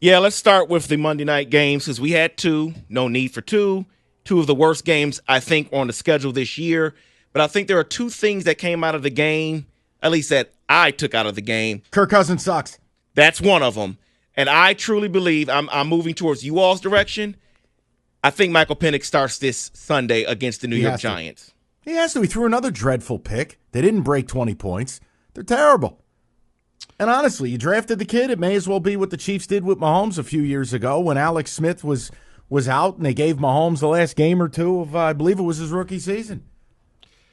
Yeah, let's start with the Monday night games because we had two. No need for two. Two of the worst games, I think, on the schedule this year. But I think there are two things that came out of the game, at least that I took out of the game. Kirk Cousins sucks. That's one of them. And I truly believe I'm moving towards you all's direction. I think Michael Penix starts this Sunday against the New York Giants. He has to. He threw another dreadful pick. They didn't break 20 points. They're terrible. And honestly, you drafted the kid. It may as well be what the Chiefs did with Mahomes a few years ago when Alex Smith was out and they gave Mahomes the last game or two of, I believe it was his rookie season.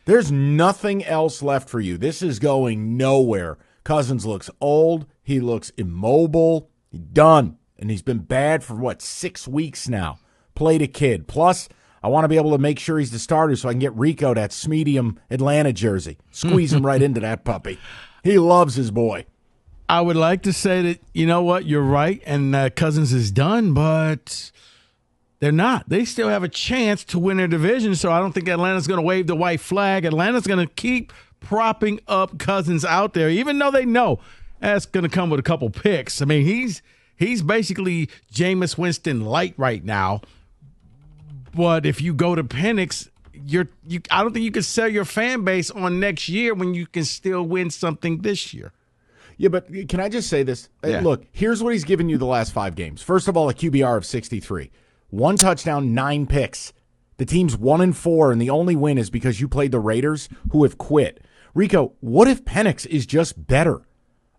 There's nothing else left for you. This is going nowhere. Cousins looks old. He looks immobile. He's done. And he's been bad for, 6 weeks now. Played a kid. Plus, I want to be able to make sure he's the starter so I can get Rico that Smedium Atlanta jersey. Squeeze him right into that puppy. He loves his boy. I would like to say that, you know what, you're right, and Cousins is done, but they're not. They still have a chance to win their division, so I don't think Atlanta's going to wave the white flag. Atlanta's going to keep propping up Cousins out there, even though they know that's going to come with a couple picks. I mean, he's basically Jameis Winston light right now. But if you go to Penix, I don't think you can sell your fan base on next year when you can still win something this year. Yeah, but can I just say this? Yeah. Look, here's what he's given you the last 5 games. First of all, a QBR of 63. 1 touchdown, 9 picks. The team's 1-4, and the only win is because you played the Raiders, who have quit. Rico, what if Penix is just better?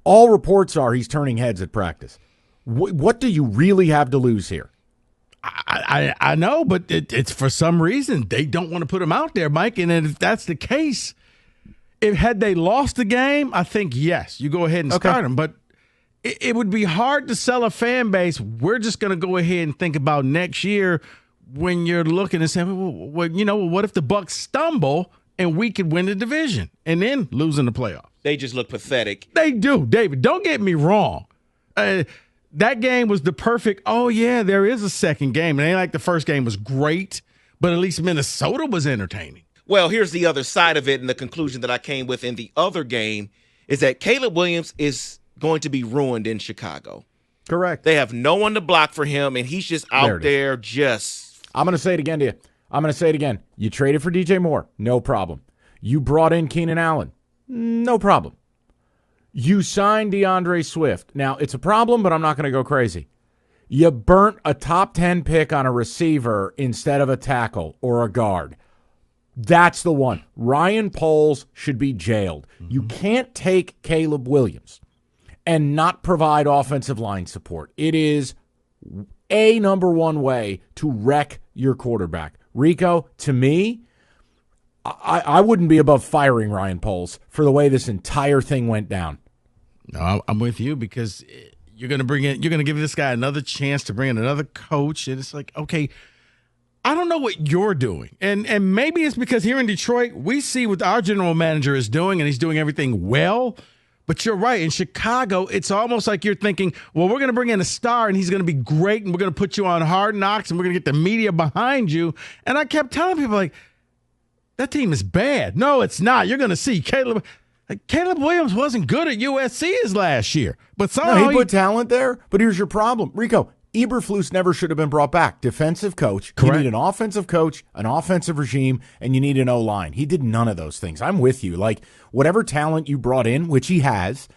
All reports are he's turning heads at practice. What do you really have to lose here? I know, but it's for some reason they don't want to put him out there, Mike. And if that's the case, had they lost the game, I think, yes, you go ahead and start him. But it would be hard to sell a fan base. We're just going to go ahead and think about next year when you're looking and saying, well, what if the Bucs stumble and we could win the division and then lose in the playoffs? They just look pathetic. They do, David. Don't get me wrong. That game was the perfect, there is a second game. It ain't like the first game was great, but at least Minnesota was entertaining. Well, here's the other side of it, and the conclusion that I came with in the other game is that Caleb Williams is going to be ruined in Chicago. Correct. They have no one to block for him, and he's just out there just... I'm going to say it again to you. I'm going to say it again. You traded for DJ Moore. No problem. You brought in Keenan Allen. No problem. You signed DeAndre Swift. Now, it's a problem, but I'm not going to go crazy. You burnt a top 10 pick on a receiver instead of a tackle or a guard. That's the one. Ryan Poles should be jailed. Mm-hmm. You can't take Caleb Williams and not provide offensive line support. It is a number one way to wreck your quarterback. Rico, to me, I wouldn't be above firing Ryan Poles for the way this entire thing went down. No, I'm with you because you're going to give this guy another chance to bring in another coach. And it's like, okay, I don't know what you're doing. And maybe it's because here in Detroit, we see what our general manager is doing and he's doing everything well. But you're right. In Chicago, it's almost like you're thinking, well, we're going to bring in a star and he's going to be great and we're going to put you on Hard Knocks and we're going to get the media behind you. And I kept telling people, like, that team is bad. No, it's not. You're going to see Caleb Williams wasn't good at USC his last year. But somehow he put talent there. But here's your problem. Rico, Eberflus never should have been brought back. Defensive coach. Correct. You need an offensive coach, an offensive regime, and you need an O-line. He did none of those things. I'm with you. Like, whatever talent you brought in, which he has,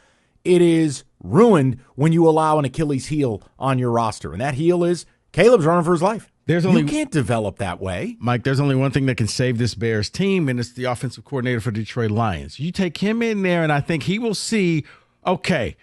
it is ruined when you allow an Achilles heel on your roster. And that heel is Caleb's running for his life. You can't develop that way. Mike, there's only one thing that can save this Bears team, and it's the offensive coordinator for Detroit Lions. You take him in there, and I think he will see, okay,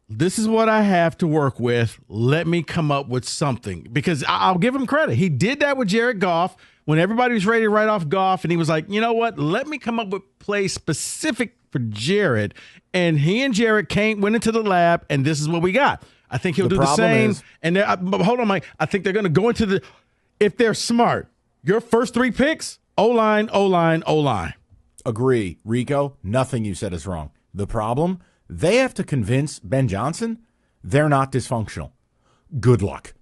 this is what I have to work with. Let me come up with something. Because I'll give him credit. He did that with Jared Goff when everybody was ready to write off Goff, and he was like, you know what? Let me come up with plays specific for Jared. And he and Jared went into the lab, and this is what we got. I think he'll do the same. But hold on, Mike. I think they're going to go into if they're smart, your first 3 picks, O-line, O-line, O-line. Agree. Rico, nothing you said is wrong. The problem, they have to convince Ben Johnson they're not dysfunctional. Good luck.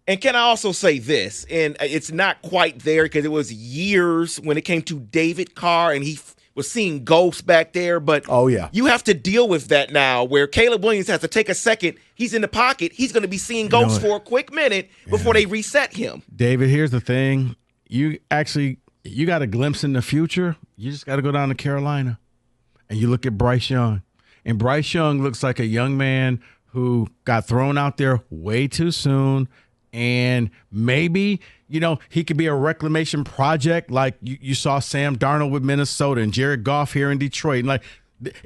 And can I also say this, and it's not quite there because it was years when it came to David Carr, and he was seeing ghosts back there. But Oh, yeah. you have to deal with that now where Caleb Williams has to take a second. He's in the pocket. He's going to be seeing ghosts for a quick minute before they reset him. David, here's the thing. You got a glimpse in the future. You just got to go down to Carolina and you look at Bryce Young. And Bryce Young looks like a young man who got thrown out there way too soon. And maybe, he could be a reclamation project like you saw Sam Darnold with Minnesota and Jared Goff here in Detroit. And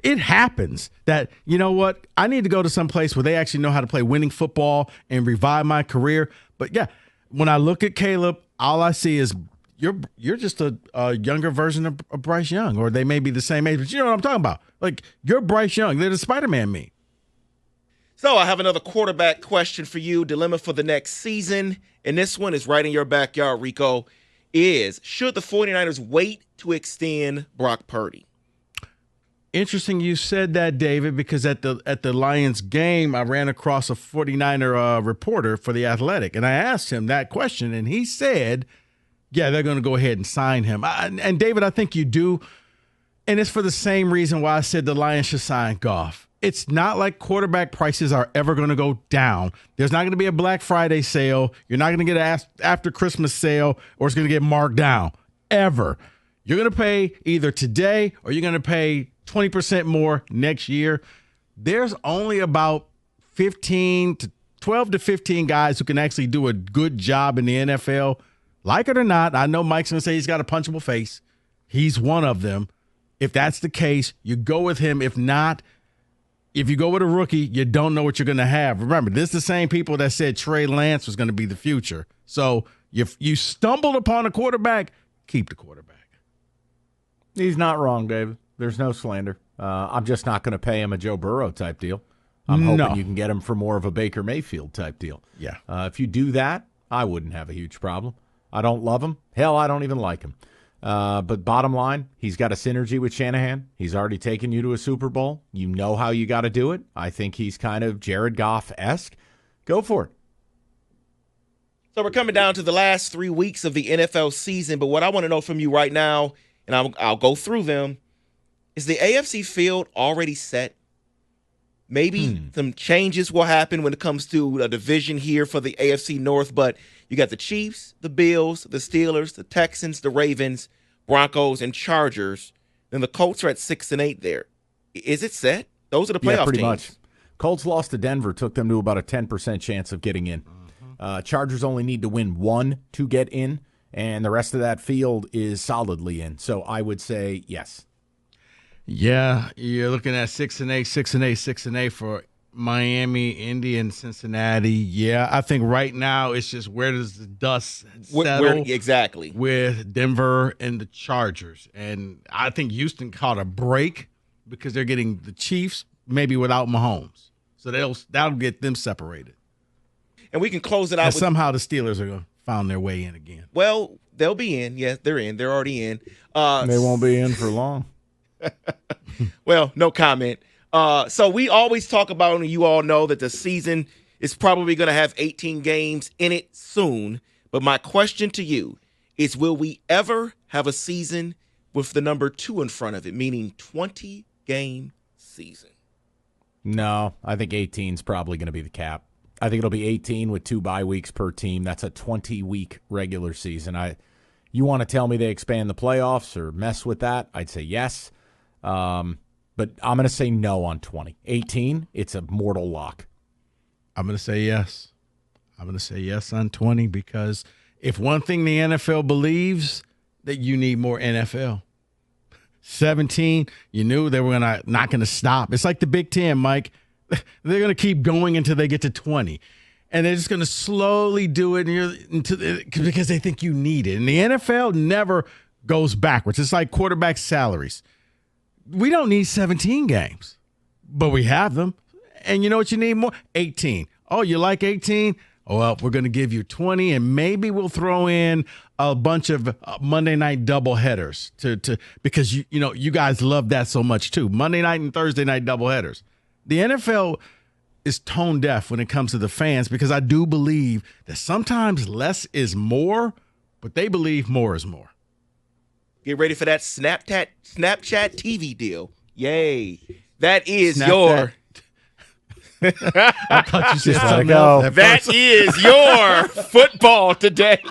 it happens that, you know what, I need to go to some place where they actually know how to play winning football and revive my career. But, yeah, when I look at Caleb, all I see is you're just a younger version of Bryce Young, or they may be the same age. But you know what I'm talking about. Like, you're Bryce Young. They're the Spider-Man meme. So I have another quarterback question for you, dilemma for the next season. And this one is right in your backyard, Rico, should the 49ers wait to extend Brock Purdy? Interesting you said that, David, because at the Lions game, I ran across a 49er reporter for The Athletic, and I asked him that question, and he said, yeah, they're going to go ahead and sign him. And, David, I think you do, and it's for the same reason why I said the Lions should sign Goff. It's not like quarterback prices are ever going to go down. There's not going to be a Black Friday sale. You're not going to get an after Christmas sale, or it's going to get marked down, ever. You're going to pay either today or you're going to pay 20% more next year. There's only about 12 to 15 guys who can actually do a good job in the NFL. Like it or not, I know Mike's going to say he's got a punchable face. He's one of them. If that's the case, you go with him. If not, if you go with a rookie, you don't know what you're going to have. Remember, this is the same people that said Trey Lance was going to be the future. So if you stumbled upon a quarterback, keep the quarterback. He's not wrong, David. There's no slander. I'm just not going to pay him a Joe Burrow type deal. I'm hoping you can get him for more of a Baker Mayfield type deal. Yeah. If you do that, I wouldn't have a huge problem. I don't love him. Hell, I don't even like him. But bottom line, he's got a synergy with Shanahan. He's already taken you to a Super Bowl. You know how you got to do it. I think he's kind of Jared Goff-esque. Go for it. So we're coming down to the last 3 weeks of the NFL season, but what I want to know from you right now, and I'll go through them, is the AFC field already set? Maybe some changes will happen when it comes to a division here for the AFC North, but you got the Chiefs, the Bills, the Steelers, the Texans, the Ravens, Broncos, and Chargers. Then the Colts are at 6-8 there. Is it set? Those are the playoff pretty teams. Much. Colts lost to Denver, took them to about a 10% chance of getting in. Chargers only need to win one to get in, and the rest of that field is solidly in. So I would say yes. Yeah, you're looking at 6-8, 6-8, 6-8 for Miami, Indy, and Cincinnati. Yeah, I think right now it's just where does the dust settle? Exactly. With Denver and the Chargers. And I think Houston caught a break because they're getting the Chiefs maybe without Mahomes. So that'll get them separated. And we can close it out. And somehow the Steelers are going to find their way in again. Well, they'll be in. Yes, they're in. They're already in. They won't be in for long. Well, no comment. So we always talk about, and you all know that the season is probably going to have 18 games in it soon. But my question to you is, will we ever have a season with the number 2 in front of it, meaning 20-game season? No, I think 18 is probably going to be the cap. I think it'll be 18 with 2 bye weeks per team. That's a 20-week regular season. You want to tell me they expand the playoffs or mess with that? I'd say yes. But I'm going to say no on 20. 18, it's a mortal lock. I'm going to say yes. I'm going to say yes on 20 because if one thing the NFL believes, that you need more NFL. 17, you knew they were not going to stop. It's like the Big Ten, Mike. They're going to keep going until they get to 20. And they're just going to slowly do it because they think you need it. And the NFL never goes backwards. It's like quarterback salaries. We don't need 17 games, but we have them. And you know what you need more? 18. Oh, you like 18? Oh, well, we're going to give you 20, and maybe we'll throw in a bunch of Monday night doubleheaders because you guys love that so much too. Monday night and Thursday night doubleheaders. The NFL is tone deaf when it comes to the fans because I do believe that sometimes less is more, but they believe more is more. Get ready for that Snapchat TV deal. Yay. That is Snap your I thought you said Just let it something go. else at that first. is your football today.